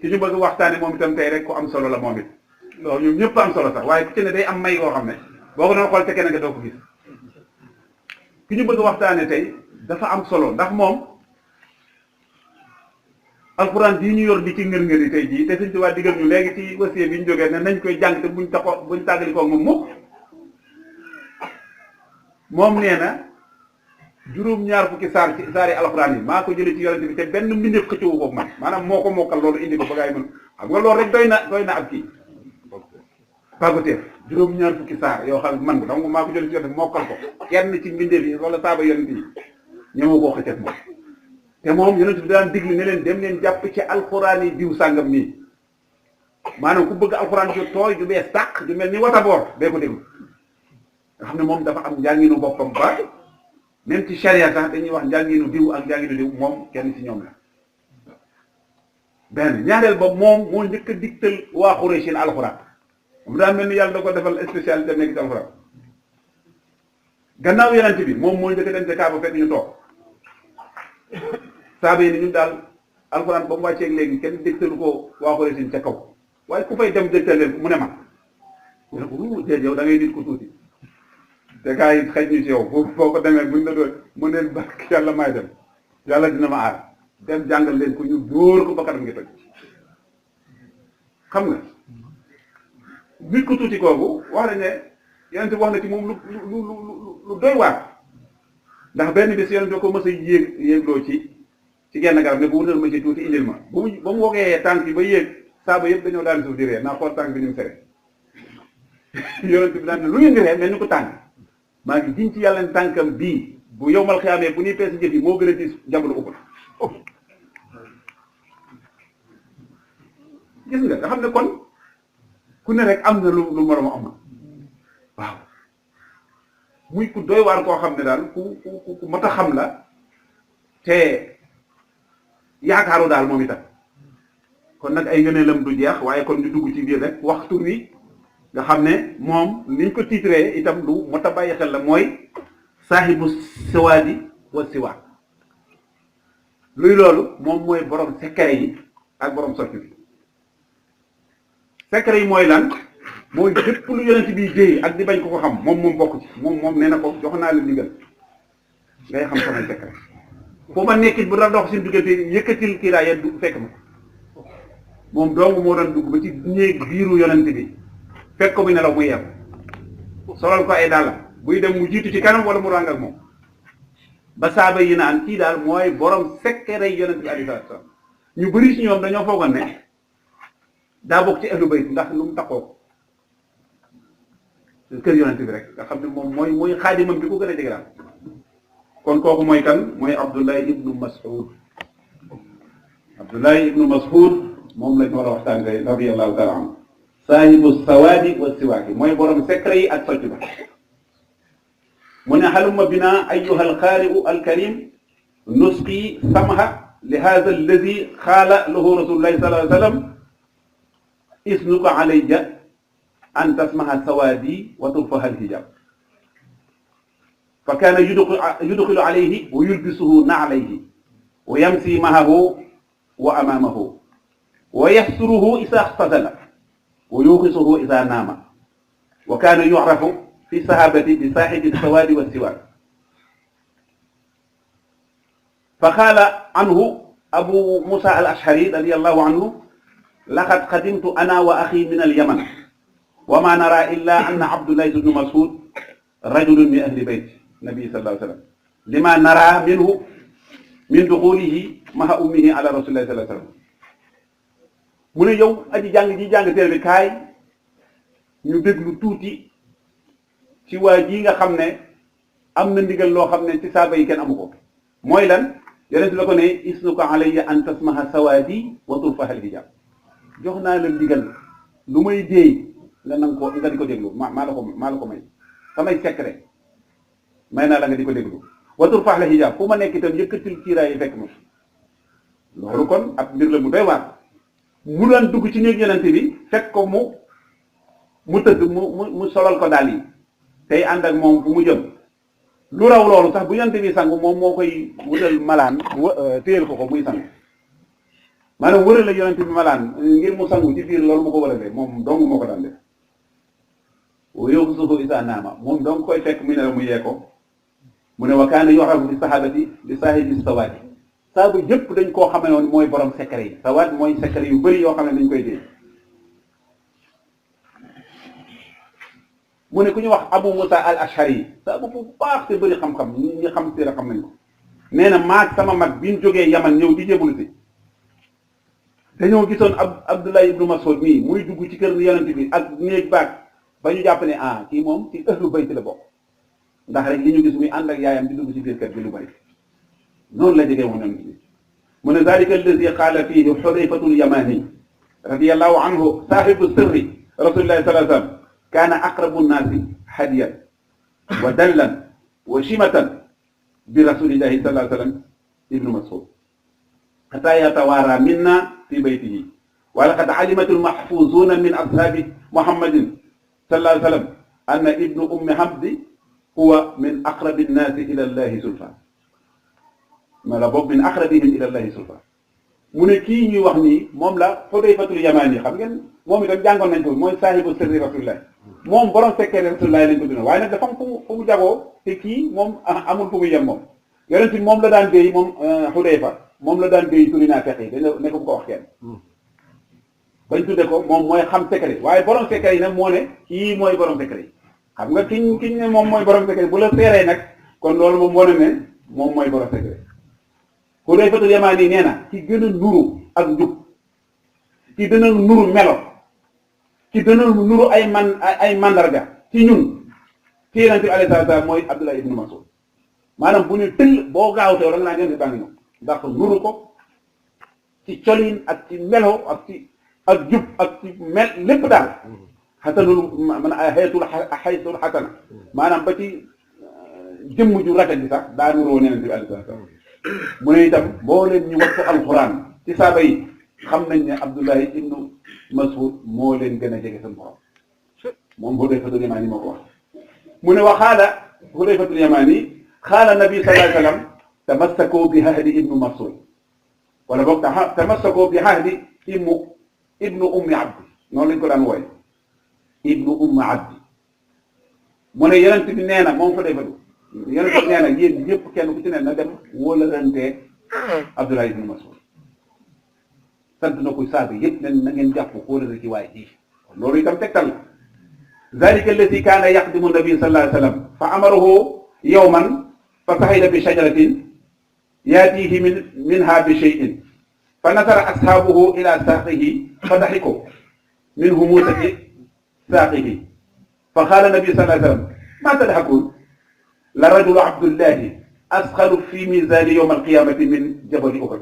ki ñu bëgg waxtaane moom itam tey rek ku am solo la moom it loolu ñoom ñëpp am solo sax waaye ku ci ne day am may koo xam ne boo ko doon xool te keneen nga doo ko gis ki ñu bëgg waxtaane tey dafa am solo ndax moom alxuraan bii ñu yor di ci ngër-ngëri tey jii te Sëñ Tuubaa digal ñu léegi ci wasiya bi ñu jógee ne nañ koy jàng te buñ tàggali ko moom mukk moom nee na juróom-ñaar fukki saar ci saari alxuraan yi maa ko jëlee ci yonent bi te benn mbindeef xëccowu ko man maanaam moo ko mokkal loolu indi ko ba gaa yi mën xam nga loolu rek doy na ak kii pàggateef juróom-ñaar fukki saar yoo xam ne man donc maa ko jëlee ci yonent bi mokkal ko kenn ci mbindeef yi wala saaba yonent yi ñëwoo koo xëcceef moom te moom yonent bi daan digli ne leen dem leen jàpp ci alxuraan yi diw sàngam nii maanaam ku bëgg alxuraan ju tooy ju bees tàq ju mel ni wataboor bee ko déglu nga xam ne moom dafa am njànginu boppam ba même ci charia sax dañuy wax njànginu diw ak njànginu diw moom kenn ci ñoom la benn ñaareel ba moom moo njëkk a digtal waa Quraysh alxuraan mu daan mel ni yàlla da ko defal spécialité nekk ci alxuraan gannaaw yonent bi moom moo njëkk a dem ca Kaaba fekk ñu toog saaba yi ni ñun daal alxuraan ba mu wàcceeg léegi kenn dégtalu ko waa Quraysh ca kaw waaye ku fay dem dégtal leen mu ne man mu ne ko déet yow da ngay nit ko tuuti te gaa yi xëj ñu ci yow boo ko demee buñ la doon mu neen barke yàlla may dem yàlla dina ma aar dem jàngal leen ko ñu dóor ko ba kanam ngi toj xam nga nit ko tuuti kooku wax nañ ne yonent bi wax na ci moom lu doy waar ndax benn bis yonent ko mës a yéegloo ci genn garab ne bu wutal ma ci tuuti indil ma ba mu wogee tànk yi ba yéeg saaba yëpp dañoo daan suuf di ree naa xool tànk bi ñu mu sere yonent bi daan ne lu ngeen di ree mel ni ko tànk maa ngi diñ ci yàlla ne tànkam bii bu yowmal xiyaamee bu ñuy peese jëf yi moo gën a diis jabalu uppal gis nga xam ne kon ku ne rek am na lu moroom am waaw muy ku doy waar koo xam ne daal ku mat a xam la te yaakaaru daal moom itam kon nag ay ngëneelam du jeex waaye kon ñu dugg ci biir rek waxtu wi nga xam ne moom niñ ko titré itam lu mat a bàyyi xel la mooy saahibu siwaadi wa siwaat luy loolu moom mooy borom secret yi ak borom socc bi secret yi mooy lan mooy lépp lu yonent bi déey ak di bañ ko xam moom bokk ci moom nee na ko jox naa la ndigal ngay xam samay secret foo ma nekkit bu doon dox suñu diggante yëkkatil kiiraaya du fekk ma moom dong moo doon dugg ba ci néeg biiru yonent bi fekk ko muy nelaw muy yem solal ko ay dàllam buy dem mu jiitu ci kanam wala mu ràng ak moom ba saaba yi naan kii daal mooy borom secret yonent bi alayhi salaatu salaam ñu bëri ci ñoom dañoo foogoon ne daa bokk ci ahlu bayt ndax lu mu taxoo kër yonent bi rek nga xam ne moom mooy xaadimam bi ko gën a jege daal kon kooku mooy kan mooy Abdullahi ibnu Mas'ud moom lañ war a waxtaan tey radiyallahu taala anhu saahibu sawaadi wa siwaaki mooy borom secret yi ak socc ba mu ne halumma bina ayyuha alqaari'u alkarim nusqi samha li hadha alladi qaala lahu rasulullahi sallallahu alayhi wa sallam isnuka alayya an tasmaha sawaadi wa turfaha alhijab fa kaana yudxilu alayhi wa yulbisuhu na'layhi wa yamsi mahahu wa amaamahu wa yasturuhu isa ixtasala wa yuqisuhu isa naama wa kaana yu'rafu fi sahabati bi saahibi sawaadi wa siwaak fa qaala anhu abu musa al ashari radiyallahu anhu laqad qadimtu ana wa axi min al yaman wa ma nara illa anna abdullahi ibnu mas'ud rajulun min ahli bayt nabi sallallahu alayhi wa sallam lima nara minhu min duxulihi maha ummihi ala rasulillahi sallallahu alayhi wa sallam mu ne yow aji jàng ji jàng téere bi kaay ñu déglu tuuti ci waa ji nga xam ne am na ndigal loo xam ne ci saaba yi kenn amu ko mooy lan yonent la ko ne isnuka alayya an tasmaha sawaadi wa turfaha alhijab jox naa la ndigal lu may déey nga nang ko nga di ko déglu maa la ko may samay secret may naa la nga di ko déglu wa turfaha alhijab fu ma nekk itam yëkkatil kiiraay yi fekk ma loolu kon ab mbir la mu doy waar mu daan dugg ci néeg yonent bi fekk ko mu tëdd mu solal ko daal yi tey ànd ak moom fu mu jëm lu raw loolu sax bu yonent bi sangu moom moo koy wutal malaan téyel ko muy sang maanaam wërale yonent bi malaan ngir mu sangu ci biir loolu mu ko wëralee moom dong moo ko daan def yow suufu isa naama moom dong koy fekk muy ne la mu yee ko mu ne wa kaana yu'rafu bi sahabati li saahibi sawaati saabu yëpp dañ koo xamee woon mooy borom secret yi sawaat mooy secret yu bëri yoo xam ne dañ koy dee mu ne ku ñu wax Abu Musa al Ashari saabu bu baax te bëri xam-xam ñi xam si la xam nañ ko nee na maag sama mag bi ñu jógee Yaman ñëw di jébul si dañoo gisoon Abdullah ibnu Mas'ud mii muy dugg ci kër yonent bi ak néeg baag ba ñu jàpp ne kii moom ci ahlu bayt la bokk ndax rek li ñu gis muy ànd ak yaayam di dugg ci biir kër bi lu bari noonu la jegee woon yonent bi mu ne zalika allazi qaala fiihi Hudayfatul Yamani radiyallahu anhu saahibu sirri rasulillahi sallallahu alayhi wa sallam kaana aqrabu nnaasi hadiyan wa dallan wa shimatan bi rasulillahi sallallahu alayhi wa sallam ibnu Mas'ud hatta yatawaara minna fi baytihi wa laqad alimat almahfuzuna min ashabi muhammadin sallallahu alayhi wa sallam anna ibnu ummi hamdi huwa min aqrabi nnaasi ila allahi zulfa ma la bokk min aqrabihim ila allahi zulfa mu ne kii ñuy wax nii moom la Hudayfatul Yamani xam ngeen moom itam jàngoon nañ ko mooy saahibu sirri rasulillah moom borom fekkee rasulillah lañ ko dina waaye nag dafa am fu mu jagoo te kii moom amul fu muy yem moom yonent bi moom la daan déy moom Hudayfa moom la daan déy turi naa feq yi dañ ne ko bu ko wax kenn bañ tudde ko moom mooy xam secret waaye borom secret yi nag moo ne kii mooy borom secret yi xam nga kiñ ne moom mooy borom secret bu la seeree nag kon loolu moom wane ne moom mooy borom secret Hudayfatul Yamani nee na ci gën a nuru ak njub ci gën a nuru melo ci gën a nuru ay mandarga ci ñun ci Yonent bi alayhi salaatu salaam mooy Abdullah ibnu Mas'ud maanaam bu ñu tëll boo gaaw teew da nga naan Yonent baa ngi ñëw ndax nuru ko ci colin ak ci melo ak ci ak jub ak ci mel lépp daal xasanul man xaytul xasana maanaam ba ci jëmm ju rafet bi sax daa nuroo Yonent bi alayhi salaatu salaam mu ne itam boo leen ñu wattu alquran ci saaba yi xam nañ ne Abdullahi ibnu Mas'ud moo leen gën a jege seen borom moom Hudayfatul Yamani moo ko wax mu ne wa xaala Hudayfatul Yamani xaala nabi sallallahu alayhi wa sallam tamassakoo bi ahdi ibnu Mas'ud wala boog tamassakoo bi ahdi ibnu ummi abdi noonu lañ ko daan wooye ibnu ummi abdi mu ne yonent bi nee na moom Hudayfatu yonent bi nee na yéen ñëpp kenn ku ci ne na dem wóolarantee Abdullah ibnu Mas'ud sant na ko saabi yëpp nen na ngeen jàpp wóolare ci waaye ji loolu itam tegtal la zalika allati kaana yaqdimu nabi sallallahu alayhi wa sallam fa amarahu yawman fa sahida bi shajaratin yaatihi minha bi shay'in fa nasara ashaabuhu ila saaqihi fa daxiku min humusati saaqihi fa qaala nabi sallallahu alayhi wa sallam ma tadhakuun la rajulu abdullahi asqalu fi mizaani yawma alqiyamati min jabali Uhud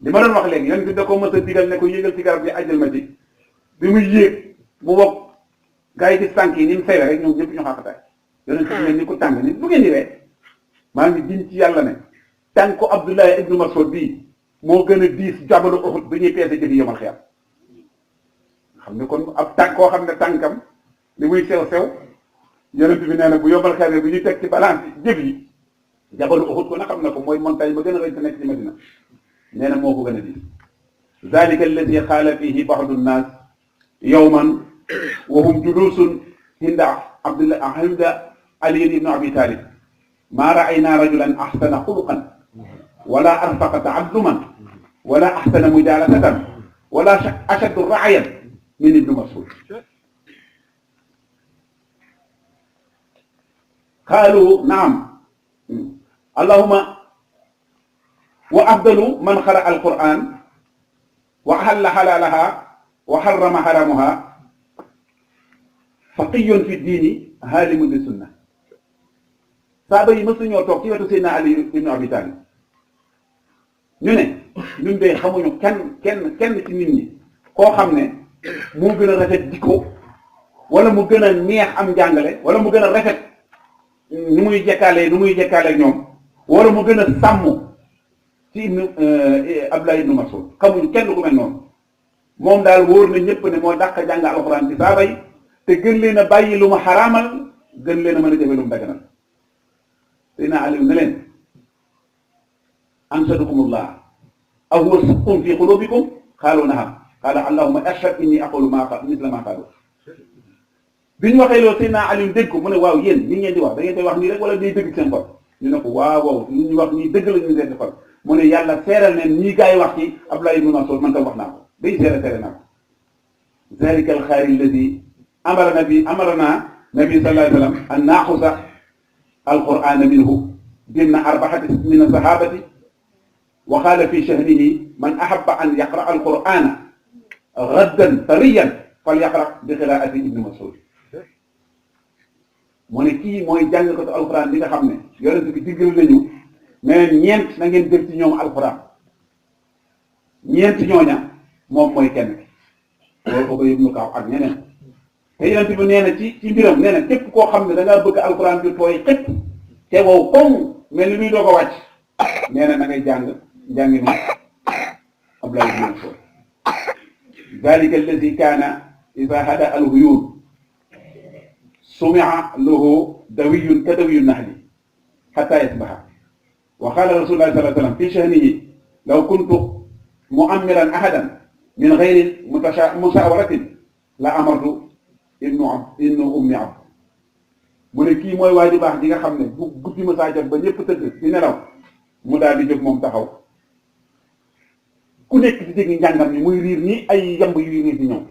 li ma doon wax léegi yéen bi da ko mës a digal ne ko yéegal ci garab gi ajjal ma ci bi muy yéeg mu bokk gars yi di sànq yi ni mu sewe rek ñoom ñëpp ñu xaqataay yonent bi mel ni ku tàng ni lu ngeen di ree maa ngi giñ ci yàlla ne tànk ko Abdullah ibnu Mas'ud bii moo gën a diis jabalu Uhud bi ñuy peese jëfi yomal xiyam xam ne kon ab tànk koo xam ne tànkam li muy sew sew yonent bi nee na bu yomal xiyam bi ñuy teg ci balance jëf yi jabalu Uhud ko na xam na ko mooy montagne ba gën a rëy te nekk ci Madina nee na moo ko gën a diis zalika alladi qaala fihi ba'du nnaas yawman wa hum juluusun inda Ali ibn Abi Talib maa ra'aynaa rajulan ahsana xuluqan wala arfaqa ta'alluman wala ahsana mujaalasatan wala ashadda ra'yan min ibn Mas'ud qaalu na'am allahumma wa afdalu man qara'a al-Qur'an wa ahalla halalaha wa harrama haramaha faqiyyun fi diini haalimun bi sunna saaba yi mësu ñoo toog ci wetu Seydina Ali ibn Abi Talib ñu ne ñun de xamuñu kenn ci nit ñi koo xam ne moo gën a rafet jikko wala mu gën a neex am njàngale wala mu gën a rafet nu muy jekkaale ñoom wala mu gën a sàmm ci Abdullah ibn Mas'ud xamuñu kenn ku mel noonu moom daal wóor na ñëpp ne moo dàq jàng alxuraan ci saaba yi te gën leen a bàyyi lu ma xaraamal gën leen a mën a jëfe lu mu daganal Seydina Ali ne leen ansadukumullah aw huwa suqqun fi qulubikum qaalu na'am qaala allahumma ashhad inni aqulu misla ma qaalu. bi ñu waxee loolu Seydina Ali dégg ko mu ne waaw yéen li ngeen di wax da ngeen koy wax nii rek wala day dëgg seen xol ñu ne ko waaw li ñu wax nii dëgg la ñu seen xol mu ne yàlla seeral ne ñii gars yi wax ci Abdullah ibn Mas'ud man tam wax naa ko day seere naa ko. zalika alxaari alladi amarana nabi sallallahu alayhi wa sallam an naaxusa alqur'ana minhu dimna arbaati min sahabati wa qaala fi shahrihi man ahabba an yaqra alqur'ana gaddan tariyan falyaqra bi qiraati ibni Mas'ud. mu ne kii mooy jàngkatu alquran bi nga xam ne yonent bi diggal nañu mais ñeent na ngeen jël ci ñoom alquran ñeent ñooña moom mooy kenn ki loolu ko yëg Kaaw ak ñeneen te yonent bi nee na ci mbiram nee na képp koo xam ne da ngaa bëgg alquran bi tooy xëpp te wow comme mel ni luy doog a wàcc nee na ngay jàngi ma Abdullah ibn Mas'ud. dalika alladi kaana ida hada alhuyun سمع له دوي كدوي النحل حتى يصبح. وقال رسول الله صلى الله عليه وسلم في شأنه لو كنت مؤمرا أحدا من غير مساورة لأمرت ابن أم عبد. mu ne kii mooy waa ji baax di nga xam ne bu guddi ma saa jot ba ñëpp tëdd di nelaw mu daal di jóg moom taxaw ku nekk di dégg njàngam ni muy riir nii ay yamb yu riir di ñëw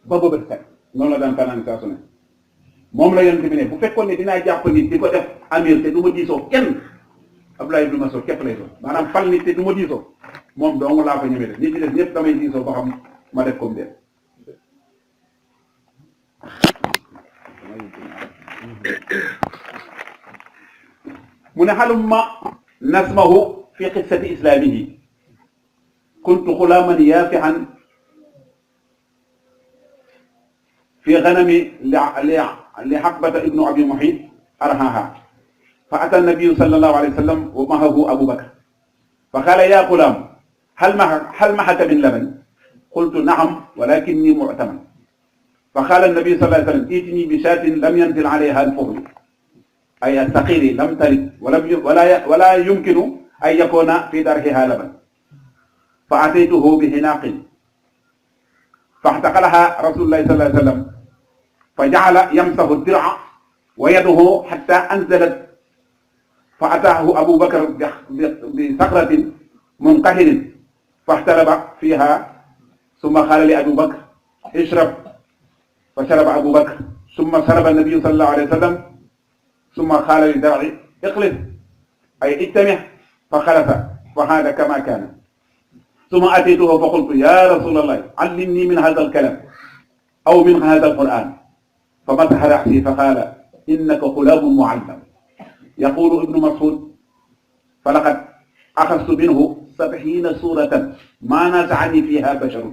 ba bëbët set noonu la daan fanaan saa su ne. moom la yonent bi ne bu fekkoon ne dinaa jàpp nit di ko def amir te du ma diisoo kenn Abdullah ibn Mas'ud képp lay doon maanaam fal nit te du ma diisoo moom dong laa ko ñëwee def nit ñi def ñëpp damay diisoo ba xam ma def comme de. mu ne halumma nasmahu fi qissati islamihi kuntu xulaaman yaafihan fi ganami لحقبة ابن أبي محيط أرهاها فأتى النبي صلى الله عليه وسلم ومعه أبو بكر فقال يا غلام هل معك من لبن؟ قلت نعم ولكني معتمن. فقال النبي صلى الله عليه وسلم ائتني بشاة لم ينزل عليها الفضل أي الثقيل لم تلد ولا يمكن أن يكون في دركها لبن. فأتيته بهناق فاحتقلها رسول الله صلى الله عليه وسلم فجعل يمسح الدرع ويده حتى أنزلت فأتاه أبو بكر بصخرة منقهر فاحتلب فيها ثم قال لأبو بكر اشرب فشرب أبو بكر ثم شرب النبي صلى الله عليه وسلم ثم قال للدرع اقلب أي اجتمع فخلف فهذا كما كان. ثم أتيته فقلت يا رسول الله علمني من هذا الكلام أو من هذا القرآن فمسح رأسي فقال إنك غلام معلم. يقول ابن مسعود فلقد أخذت منه 70 سورة ما نازعني فيها بشر.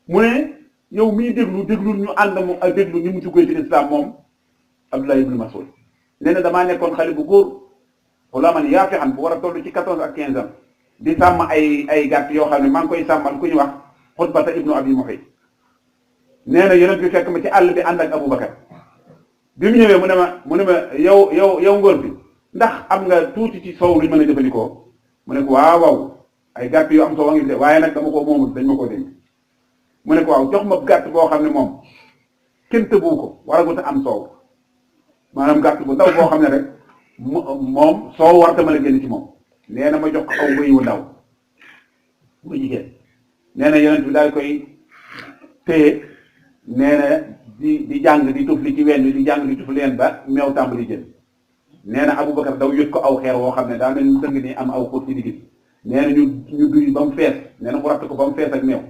mu ne yow mii déglu ñu ànd mu déglu ni mu duggee ci islam moom Abdullah ibn Mas'ud nee na damaa nekkoon xale bu góor xulaaman yaafihan bu war a toll ci 14 ak 15 ans di sàmm ay gàtt yoo xam ne maa ngi koy sàmmal ku ñu wax Xutbata ibnu Abi Muhayt. nee na yonent bi fekk ma ci àll bi ànd ak Aboubacar bi mu ñëwee mu ne ma yow ngóor bi ndax am nga tuuti ci soow lu ñu mën a jëfandikoo mu ne ko waaw ay gàtt yoo am soow a ngi de waaye nag dama ko moomul dañ ma koo dénk. mu ne ko waaw jox ma gàtt boo xam ne moom kenn tëbu ko waragut a am soow maanaam gàtt bu ndaw boo xam ne rek moom soow war ta mën a génn ci moom. nee na ma jox ko aw bëy wu ndaw bu jigéen nee na yonent bi daal koy téye nee na di jàng di tufli ci wenn di jàng di tufli leen ba meew tàmbali jël. nee na Aboubacar daw yët ko aw xeer woo xam ne daa mel ni dëng ni am aw xóot ci digg nee na ñu duy ba mu fees nee na mu ratt ko ba mu fees ak meew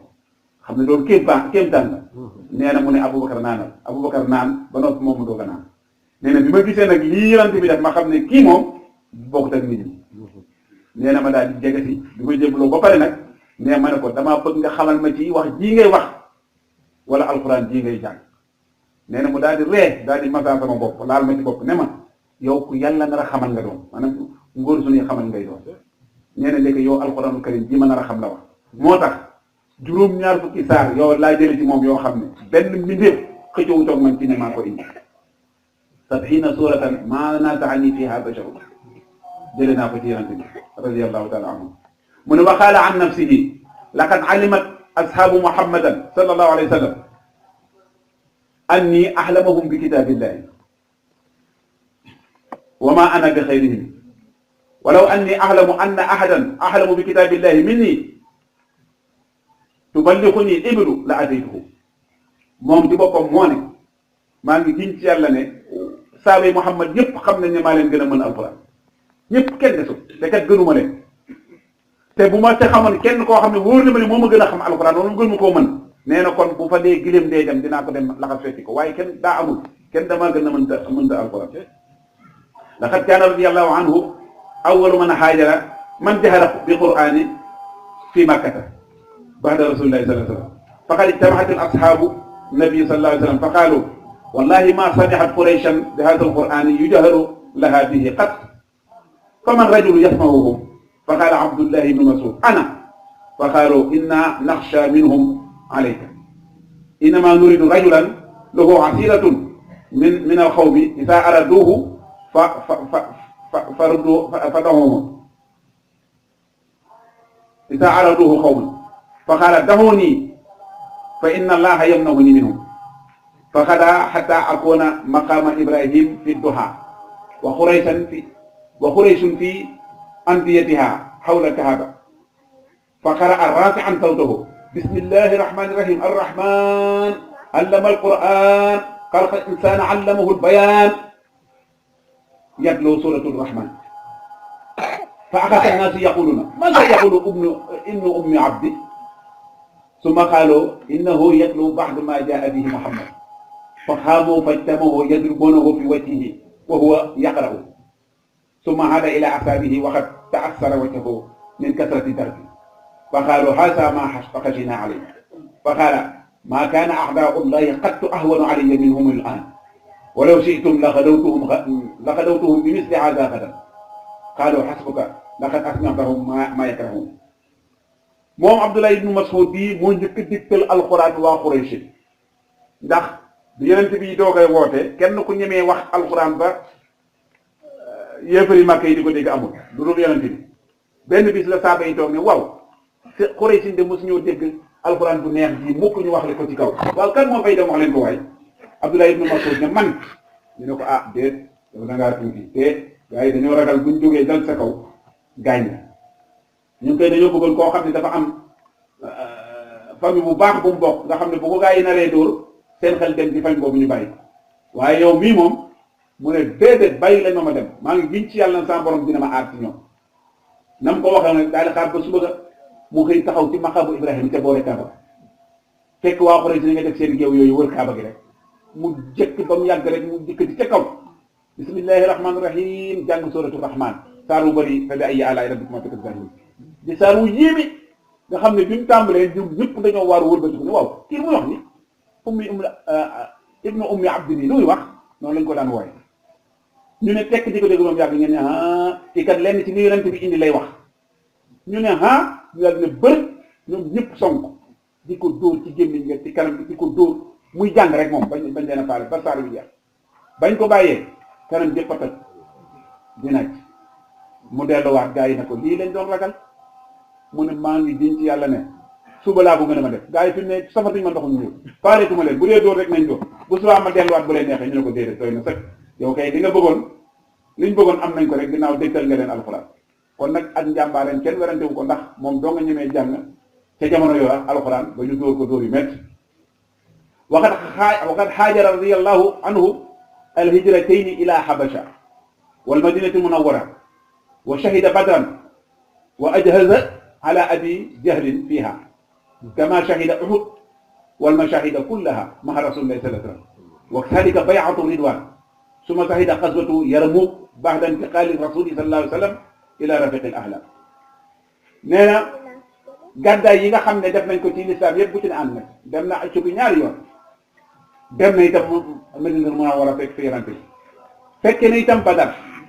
xam ne loolu kéemtaan la. nee na mu ne Aboubacar naanal Aboubacar naan ba noppi moom mu doog a naan. nee na bi ma gisee nag lii yonent bi def ma xam ne kii moom bokkut ak nit ñi. nee na ma daal di jege si bi ma jébaloo ba pare nag nee ma ne ko damaa bëgg nga xamal ma ci wax jii ngay wax wala alxuraan jii ngay jàng. nee na mu daal di ree daal di masaan sama bopp laal ma ci bopp ne ma yow ku yàlla nar a xamal nga doon maanaam ngóor suñuy xamal ngay doon. nee na léegi yow alxuraanul karim ji ma nar a xam la wax moo tax juróom-ñaar fukki saar yow laa jële ci moom yoo xam ne benn mbindeef xëccoo toog man ci ne maa ko indi 70 suuratan maa naaza'anii fiihaa basharun jëlee naa ko ci yonent bi radiyallahu taala anhu mu ne wa qaala an nafsihi laqad alimat ashaabu muhammadan sallallahu alayhi wa sallam anni ahlamahum bi kitaabillahi wa ma ana bi xayrihim walaw anni ahlamu anna ahadan ahlamu bi kitaabillahi minni tuballighuni iblu la ataytuhu moom ci boppam moo ne maa ngi giñ ci yàlla ne saabay Muhammad ñëpp xam nañ ne maa leen gën a mën alquran ñëpp kenn desul te kat gënuma leen te bu ma te xamoon kenn koo xam ne wóor na ma ne moo ma gën a xam alquran moom gën ma koo mën nee na kon bu fa dee gileem dee dem dinaa ko dem laxas fekki ko waaye kenn daa amul kenn damaa gën a mënta alquran laqad kaana radiyallahu anhu awwalu man haajara man jahara bi qur'ani fi makkata ba'da rasulillahi sallallahu alayhi wa sallam faqad ijtamahat al ashaabu nabi sallallahu alayhi wa sallam fa qaalu wallahi ma samihat qurayshan bi hadha al qur'ani yujaharu laha bihi qat faman rajulu yasma'uhum fa qaala abdullahi ibnu mas'ud ana fa qaalu inna nakhsha minhum alayka innama nuridu rajulan lahu asiratun min al xawmi idha araduhu فدعوهم إذا عرضوه قوما فقال دعوني فإن الله يمنعني منهم فخدا حتى أكون مقام إبراهيم في الضحى وقريش في أنديتها حول الكعبة فقرأ رافعا صوته بسم الله الرحمن الرحيم الرحمن علم القرآن خلق الإنسان علمه البيان يتلو سورة الرحمن فأخذ الناس يقولون ماذا يقول ابن أم عبد ثم قالوا إنه يتلو بعد ما جاء به محمد فقاموا فاجتمعوا يضربونه في وجهه وهو يقرأ ثم عاد إلى أصحابه وقد تأثر وجهه من كثرة دربه فقالوا هذا ما خشينا عليه فقال ما كان أعداء الله قد أهون علي منهم الآن ولو شئتم لغدوتهم بمثل هذا غدا قالوا حسبك لقد أسمعتهم ما يكرهون moom Abdullah ibnu Mas'ud bii moo njëkk a digtal alxuraan waa Quraysh ndax bi yonent bi doogay woote kenn ku ñemee wax alxuraan ba yéefari Makka yi di ko dégg amul lu dul yonent bi benn bis la saaba yi toog ne waaw te Quraysh de mosu ñoo dégg alxuraan bu neex ji mukk ñu wax le ko ci kaw waaw kan moo fay dem wax leen ko waay Abdullah ibnu Mas'ud ne man ñu ne ko ah déet yow da ngaa tuuti te gars yi dañoo ragal buñ jógee dal sa kaw gaañ la ñu koy dañoo bëggoon koo xam ne dafa am famille bu baax bu mu bokk nga xam ne bu ko gars yi naree dóor seen xel dem ci fañ boobu ñu bàyyi waaye yow mii moom mu ne déedéet bàyyi lañ ma dem maa ngi giñ ci yàlla na sama borom dina ma aar ci ñoom nam ko waxee nag daal di xaar ba suba ga mu xëy taxaw ci maqaamu Ibrahima te boore Kaaba fekk waa Quraysh nga def seen géew yooyu wër Kaaba gi rek mu jëkk ba mu yàgg rek mu jëkkati ca kaw bismillahi rahmaani rahim jàng suratu rahman saar wu bëri fa bi ayyi aalaa'i rabbikumaa tukazzibaan di saar wu yéeme nga xam ne bi mu tàmbalee ñoom ñëpp dañoo waaru wëlbatiku ne waaw kii muy wax ni ibnu ummi abdi nii lu muy wax noonu lañ ko daan wooye ñu ne tekk di ko dégg moom yàgg ngeen ne kii kat lenn ci li yonent bi indi lay wax ñu ne ñu yàgg ne bër ñoom ñëpp sonk di ko dóor ci gémmiñ nga ci kanam bi di ko dóor muy jàng rek moom bañ leen a faale ba saar wi jeex bañ ko bàyyee kanam jëpp a toj di naaj mu delluwaat gaa yi ne ko lii lañ doon ragal mu ne maa ngi diñ ci yàlla ne suba laa ko gën a ma def gaa yi fi ne safatuñ ma ndoxuñ ñëw faareetuma leen bu dee dóor rek nañ dóor bu subaa ma delluwaat bu leen neexee ñu ne ko déedéet doy na sëkk yow kay li nga bëggoon liñ bëggoon am nañ ko rek ginnaaw dégtal nga leen alxuraan kon nag ak njàmbaareen kenn werante wu ko ndax moom doo nga ñemee jàng ca jamono yoo alxuraan ba ñu dóor ko dóor yu métti waqad haajara radiyallahu anhu alhijratayni ila habasha wal madinati munawwara wa shahida badran wa ajhaza ala abi jahlin fiha kama shahida uhud wal mashahida kullaha ma'a rasulillahi sallallahu alayhi wa sallam wa kadhalika bay'atu ridwan summa shahida ghazwatu yarmuk ba'da intiqali rasuli sallallahu alayhi wa sallam ila rafiq al ahla nee na gàddaay yi nga xam ne def nañ ko ci lislaam yëpp bu ci ne ànd nag dem na ci ñaari yoon dem na itam Madina Munawwara fekk fi yonent bi fekke na itam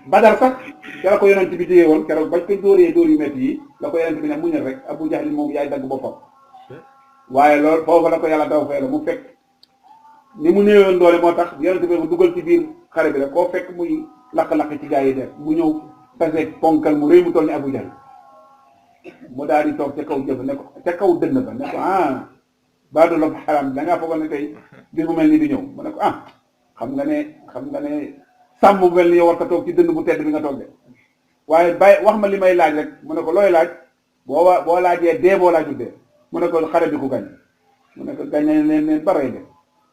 Badar sax keroog ko yonent bi jógee woon keroog bañ ko dóoree dóor yu métti yi la ko yonent bi ne muñal rek Abu Jahl moom yaay dagg boppam waaye loolu foofu la ko yàlla daw fee la mu fekk ni mu néewoon doole moo tax yonent bi mu dugal ci biir xare bi rek koo fekk muy lakk-lakk ci gaa yi def mu ñëw taseeg ponkal mu rëy mu toll ni Abu Jahl mu daal di toog ca kaw jëf ne ko ca kaw dënn ba ne ko baadu la xaram da ngaa foogoon ne tey bis bu mel ni di ñëw mu ne ko xam nga ne sàmm bu mel ni yow war ta toog ci dënn bu tedd bi nga toog de waaye bàyyi wax ma li may laaj rek mu ne ko looy laaj boo laajee dee boo laajul dee mu ne ko xare bi ku gañ mu ne ko gañ nañ leen barey de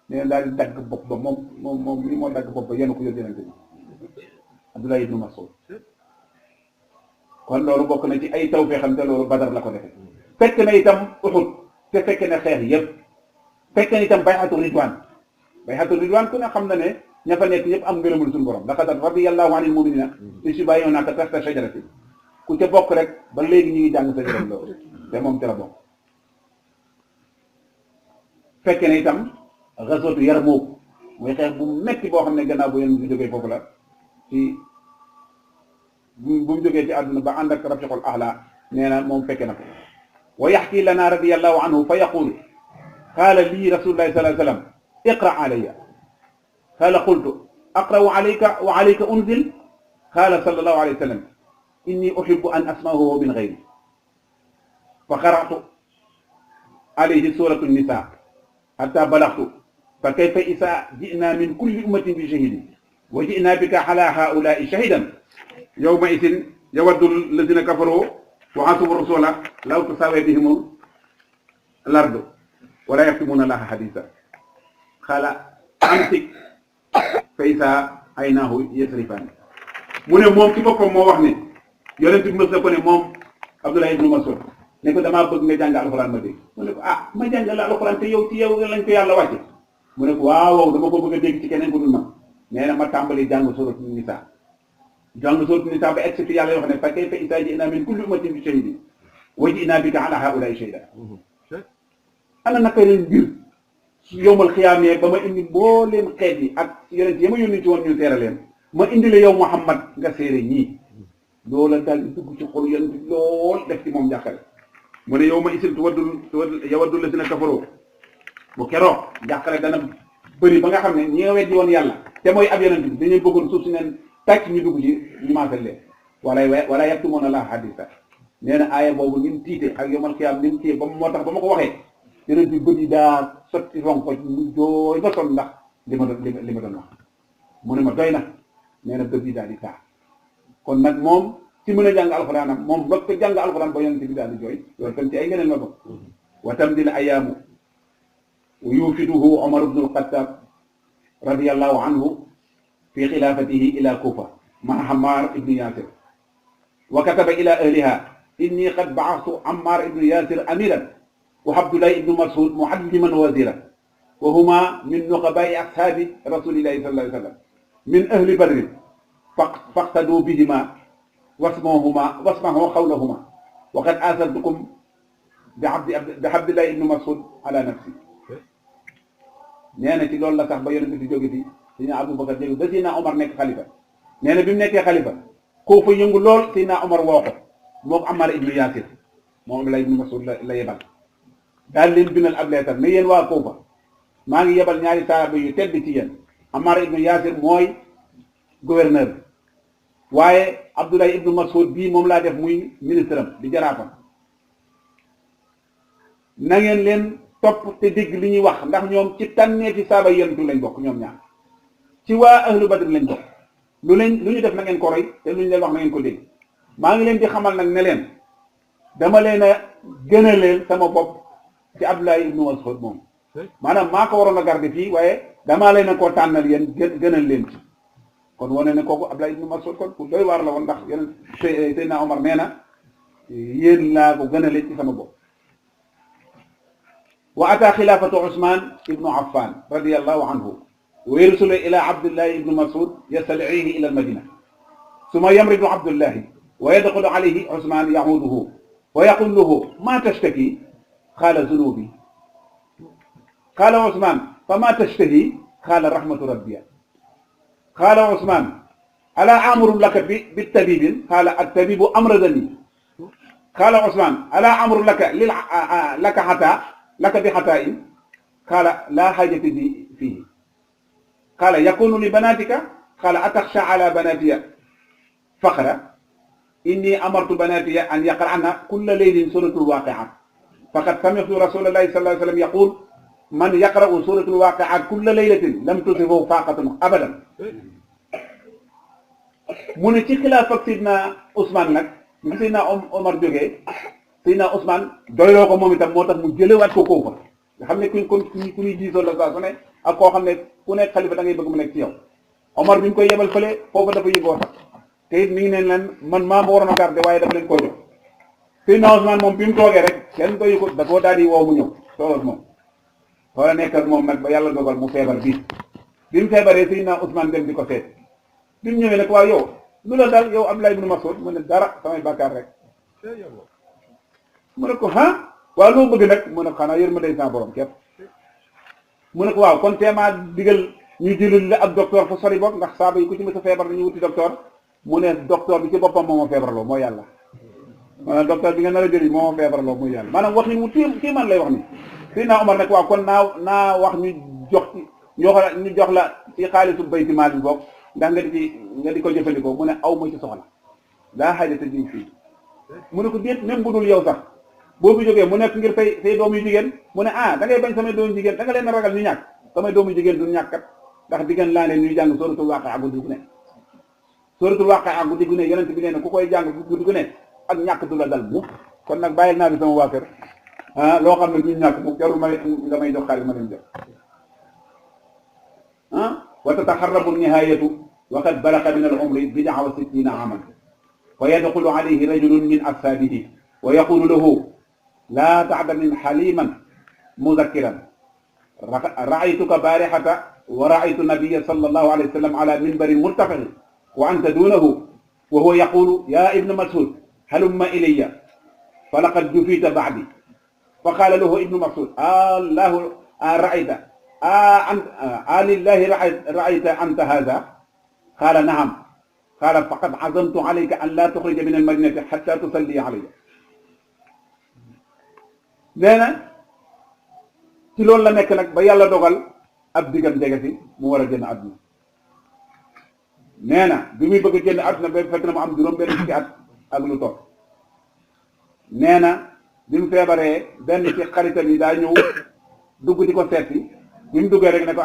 neen daal di dagg bopp ba moom li moo dagg bopp ba yenu ko yóbbu yonente bi Abdullah ibnu Mas'ud kon loolu bokk na ci ay taw fee xam te loolu Badar la ko defee fekk na itam Uhud te fekk na xeex yëpp fekk na itam bay'atu ridwaan ku ne xam na ne ña fa nekk ñëpp am ngërëmul suñu borom laqad radiyallahu anil mu'minina iz yubayyi'unaka tahta shajaratin ku ca bokk rek ba léegi ñu ngi jàng sa jërëm loolu te moom ca la bokk fekk na itam ghazwatu Yarmouk muy xeex bu metti boo xam ne gannaaw bu yéen bu jógee foofu la ci bu mu jógee ci àdduna ba ànd ak rafiqul ahla nee na moom fekke na ko wa yaxki lana radiyallahu anhu fa yaqulu qaala lii rasulullahi sallallahu alayhi wa sallam iqra alayya qaala qultu aqra'u alayka wa alayka unzil qaala sallallahu alayhi wa sallam inni uhibbu an asma'ahu min ghayri fa qara'tu alayhi suratu nisa hatta balaghtu fa kayfa idha ji'na min kulli ummatin bi shahidin wa ji'na bika ala ha'ula'i shahidan yawma idhin yawaddu alladhina kafaru wa asawu rasula law tusawi bihim al-ardu wa la yaktumuna allaha haditha qala amsik fa idha aynahu yasrifan mu ne moom ci boppam moo wax ne yonent bi mës na ko ne moom Abdullah ibn Mas'ud ne ko damaa bëgg nga jàng alxuraan ma dégg mu ne ko ma jàngal la alxuraan te yow ci yow lañ ko yàlla wàcce mu ne ko waaw dama ko bëgg a dégg ci keneen ku dul man nee na ma tàmbali jàng suuratu nisaa ba egg fi yàlla yoo xam ne fa kayfa idhaa ji'naa min kulli ummatin bi shahidin wa ji'naa bika alaa haa'ulaa'i shahiidan ana naka leen mbir yowmal xiyaamee ba ma indi mbooleem xeet yi ak yonent yi ma yónni ci woon ñu seere leen ma indi la yow Muhammad nga seere ñii loola daal di dugg ci xol yonent lool def ci moom jàqare mu ne yow ma isil yawaddu llaziina kafaroo bu keroog jàqare dana bëri ba nga xam ne ñi nga weddi woon yàlla te mooy ab yonent bi dañuy bëggoon suuf si neen tàcc ñu dugg ci ñu maasal leen wala yaktumuuna llaaha hadiisa nee na aaya boobu ni mu tiite ak yawmal qiyaama ni mu téye ba moo tax ba ma ko waxee yonent bi bët yi daa sotti ronko mu jooy ba sonn ndax li ma doon wax mu ne ma doy na nee na bët yi daal di taa kon nag moom ci mën a jàng alxuraanam moom ba ko jàng alxuraan ba yonent bi daal di jooy loolu tam ci ay ngëneel la bokk wa tamdil ayaamu wa yufiduhu Umar ibn al-Khattab radiyallahu anhu fi xilaafatihi ila Kufa ma Ammar ibn Yasir wa kataba ila ahliha inni qad ba'athtu Ammar ibn Yasir amiran wa Abdullah ibn Mas'ud mualliman wazira wa huma min nuqaba'i ashabi rasulillahi sallallahu alayhi wa sallam min ahli badrin faqtadu bihima wasmahu qawlahuma wa qad asartukum bi Abdullah ibn Mas'ud ala nafsi nee na ci loolu la sax ba yonent bi jóge fi Seydina Abubakar jóge ba Seydina Omar nekk xalifa nee na bi mu nekkee xalifa koo fa yëngu lool Seydina Omar woo ko moo ko Ammar ibnu Yaasir moom Abdullah ibnu Mas'ud la yebal daal leen bindal ab leetar ne yéen waa Kuufa maa ngi yebal ñaari sahaaba yu tedd ci yéen Ammar ibnu Yaasir mooy gouverneur bi waaye Abdullah ibnu Mas'ud bii moom laa def muy ministre am di jaraafam na ngeen leen topp te dégg li ñuy wax ndax ñoom ci tànneefi saaba yentu lañ bokk ñoom ñaar ci waa ahlu badr lañ bokk lu ñu def na ngeen ko roy te lu ñu leen wax na ngeen ko dégg maa ngi leen di xamal nag ne leen dama leen a gëna leen sama bopp ci Abdullah ibnu Mas'ud moom maanaam maa ko waroon a garde fii waaye damaa leen a koo tànnal yéen gënal leen ci kon wane ne kooku Abdullah ibnu Mas'ud kon pour doy waar la woon ndax yeneen Seydina Omar nee na yéen laa ko gënale ci sama bopp wa ata xilaafatu Usmaan ibnu Affan radiyallahu anhu wa yursulu ila Abdullahi ibnu Mas'ud yastad'ihi ila al-Madina summa yamridu Abdullahi wa yadxulu alayhi Usmaan yahuduhu wa yaqulu lahu ma tashtaki qaala zunubi qaala Usmaan fama tashtahi qaala rahmatu rabbiya qaala Usmaan alaa amuru laka bitabibin qaala at-tabibu amradani qaala Usmaan alaa amuru laka hatta laka bi xataayin qaala laa xaajata bi fiihi qaala yakunu li banaatika qaala ataxsha ala banaatiya faqra inni amartu banati an yaqra'na kulla laylin suratul waqi'a faqad sami'tu rasulallahi sallallahu alayhi wa sallam yaqul man yaqra'u suratul waqi'a kulla laylatin lam tusibu faqatun abadan mu ne ci xilaaf ak Seydina Ousmane nag bi Seydina Omar jógee Seydina Ousmane doyloo ko moom itam moo tax mu jëlewaat ko kooku nga xam ne ku ñuy diisoo la saa su ne ak koo xam ne ku nekk xalifa da ngay bëgg mu nekk ci yow Omar bi ñu koy yebal fële foofu dafa yëngoo sax te it mi ngi neen leen man maa ma waroon a garder waaye dafa leen koo jox Seydina Ousmane moom bi mu toogee rek kenn doyu ko da koo daal di woo mu ñëw toogal moom wala nekk ak moom nag ba yàlla dogal mu feebar bi mu feebaree Seydina Ousmane dem di ko seet bi mu ñëwee nag waaw yow lu la dal yow Abdullah ibn Mas'ud mu ne dara samay bàkkaar rek mu ne ko waaw loo bëgg nag mu ne xanaa yërmande sa borom képp mu ne ko waaw kon teemaa digal ñu jëlul la ab docteur fu sori boog ndax saaba yi ku ci mës a feebar dañuy wuti docteur mu ne docteur bi ci boppam moo ma feebarloo mooy yàlla maanaam docteur bi nga nar a jëli moo ma feebarloo mooy yàlla maanaam wax ni mu kii man lay wax ni Seydina Omar nag waaw kon naa wax ñu jox la ci xaalisu bayti maal bi boog ndax nga di ko jëfandikoo mu ne aw ma ci soxla daa xaajate ji fii mu ne ko déet même bu dul yow sax boo fi jógee mu nekk ngir say doom yu jigéen mu ne da ngay bañ samay doom yu jigéen da nga leen a ragal ñu ñàkk samay doom yu jigéen du ñàkkat ndax diggéen laa leen ñuy jàng suratul waqi'a guddi gu ne suratul waqi'a guddi gu ne yonent bi nee na ku koy jàng guddi gu ne ak ñàkk du la dal mu kon nag bàyyil naa bi sama waa kër loo xam ne duñ ñàkk mu jarul nga may jox xaalis ma leen jox wa tataxarrabu nihayatu wa qad balaqa min al umri bid'a wa sittina aman wa yadxulu alayhi rajulun min ashabihi wa yaqulu lahu la ta'damin haliman mudakkiran ra'aytuka barihata wa ra'aytu nabiyya sallallahu alayhi wa sallam ala minbarin murtafi'in wa anta dunahu wa huwa yaqulu ya ibn Mas'ud halumma ilayya falaqad jufita ba'di fa qala lahu ibn Mas'ud allahu ra'ayta lillahi ra'ayta anta hadha qala na'am qala faqad azamtu alayka an la tukhrija min al-madinati hatta tusalli alayya nee na ci loolu la nekk nag ba yàlla dogal ab diggam jege si mu war a génn àdduna nee na bi muy bëgg a génn àdduna ba fekk na mu am juróom benn fukki at ak lu topp nee na bi mu feebaree benn ci xaritam yi daa ñëw dugg di ko seeti bi mu duggee rek ne ko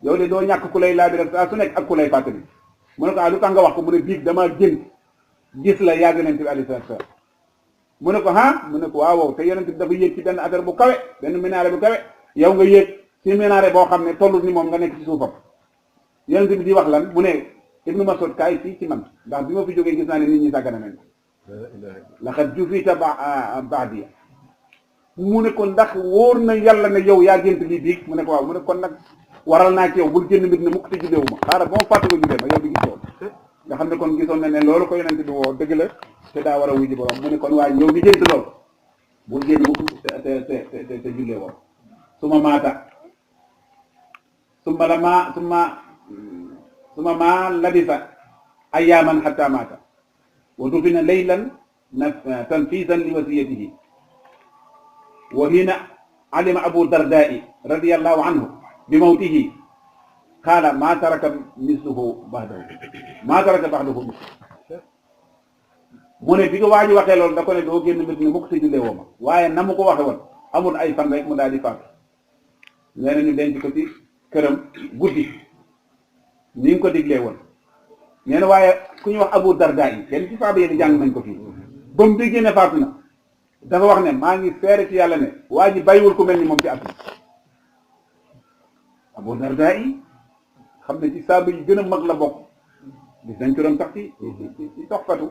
yow de doo ñàkk ku lay laabi rek saa su nekk ak ku lay fàttali mu ne ko lu tax nga wax ko mu ne biig damaa génn gis la yaa yonent bi alayhi salaatu salaam mu ne ko mu ne ko waaw te yonent bi dafa yéeg ci benn affaire bu kawe benn minaare bu kawe yow nga yéeg ci minaare boo xam ne tollut ni moom nga nekk ci suufam yonent bi di wax lan mu ne Ibnu Mas'ud kaay fii ci man ndax bi ma fi jógee gis naa ne nit ñi sàggana nañ laqad jufita ba'di mu ne ko ndax wóor na yàlla ne yow yaa gént lii biig mu ne ko waaw mu ne kon nag waral naa ci yow bul génn mbir ne mukk te julleewu ma xaaral ba ma fàtte ko jullee ma yow di gis yow nga xam ne kon gisoon na ne loolu ko yonent bi woo dëgg la te daa war a wuy ji borom mu ne kon waaye yow mi gént loolu bul génn mukk te jullee woo suma maata suma ma labisa ayyaman hatta maata wa dufina laylan tanfisan li wasiyatihi wa hina alima abu dardai radiyallahu anhu bi mawtihi qaala ma taraka misluhu ba'dahu ma taraka ba'dahu mu ne bi ko waa ji waxee loolu da ko ne doo génn mbir ne mukk te jullee woo ma waaye na mu ko waxe woon amul ay fan rek mu daal di faatu nee na ñu denc ko ci këram guddi ni nga ko diglee woon nee na waaye ku ñu wax abu darda yi kenn ci saaba yi jàng nañ ko fii ba mu déggee ne faatu na dafa wax ne maa ngi seere ci yàlla ne waa ji bàyyiwul ku mel ni moom ci àdduna abu darda yi xam ne ci saaba yi gën a mag la bokk gis nañ ko doon sax ci toxfatu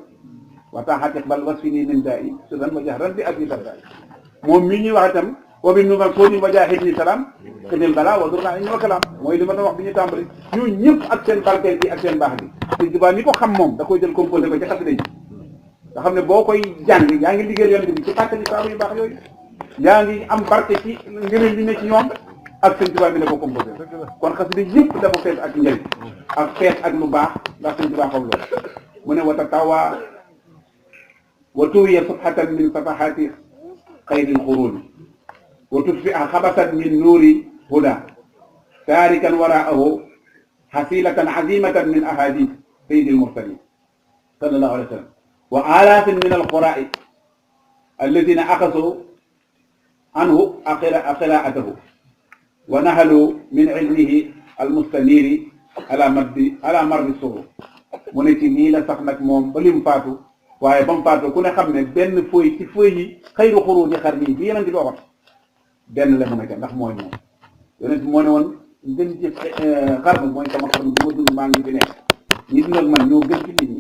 waxtaan xatiq bal wasfini min da'i sudan wa jahran bi abi darda moom mii ñuy wax itam boobu nu ma koo ni wajaahid ni salaam xidil bala wa durna ñu wa kalaam mooy li ma doon wax bi ñu tàmbali ñooñu ñëpp ak seen barkeel bi ak seen baax bi te jubaa ni ko xam moom da koy jël composé ko ci xasida yi nga xam ne boo koy jàng yaa ngi liggéeyal yonent bi ci fàttali saaba yu baax yooyu yaa ngi am barke ci ngëneel li ne ci ñoom ak seen jubaa mi la ko composé kon xasida yëpp dafa fees ak njëriñ ak fees ak lu baax ndax seen jubaa xam loolu mu ne wata tawa wa tuwiya subhatan min safahaati xayril xuruuni wa tutfi'a xabasan min nuuri huda taarikan waraahu hasilatan azimatan min ahadith sayyidil mursalin sallallahu alayhi wa sallam wa alaafin min alquraai alladina axasu anhu qiraatahu wa nahalu min ilmihi almustaniri ala mardi suhur mu ne ci nii la sax nag moom ba lim faatu waaye ba mu faatu ku ne xam ne benn fooy ci fooy yi xayru xuruuji qarni bi yeneen di waxoon benn la mu nekk ndax mooy moom yonent moo ne woon ngën ci xarnu mooy sama xarnu bu ma dund maa ngi fi nekk ñi dund ak man ñoo gën ci nit ñi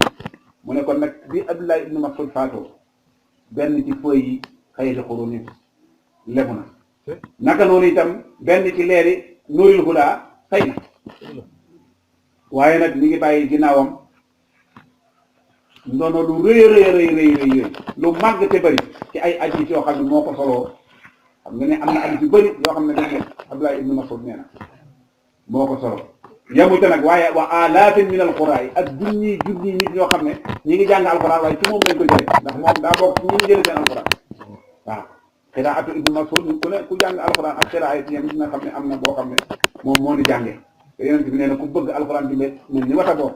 mu ne kon nag bi Abdullah ibn Mas'ud faatoo benn ci fooy yi xayri xuruuji lemu na naka noonu itam benn ci leeri nuuril hudaa fay na waaye nag mi ngi bàyyi ginnaawam ndono lu rëy lu màgg te bëri ci ay hadiis yoo xam ne moo ko soloo xam nga ne am na hadiis yu bëri yoo xam ne dañ ne Abdullah ibn Mas'ud nee na moo ko soloo yemute nag waaye wa alaafin min alquraan ak junni nit ñoo xam ne ñi ngi jàng alquran waaye ci moom lañ ko jëlee ndax moom daa bokk ci ñi ngi jëlee seen alquran waaw xiraatu ibn Mas'ud ku jàng alquran ak xiraa yi yéen dina xam ne am na boo xam ne moom moo di jàngee te yonent bi nee na ku bëgg alquran bi mel ni wata boor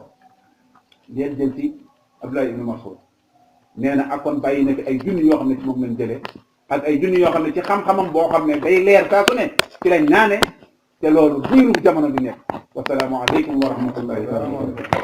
jël ci Abdullah ibn Mas'ud nee na ak kon bàyyi na fi ay junni yoo xam ne ci moom lañ jëlee ak ay junni yoo xam ne ci xam-xamam boo xam ne day leer saa su ne ci lañ naane te loolu diiru jamono bi nekk wasalaamu aleykum wa rahmatullahi taala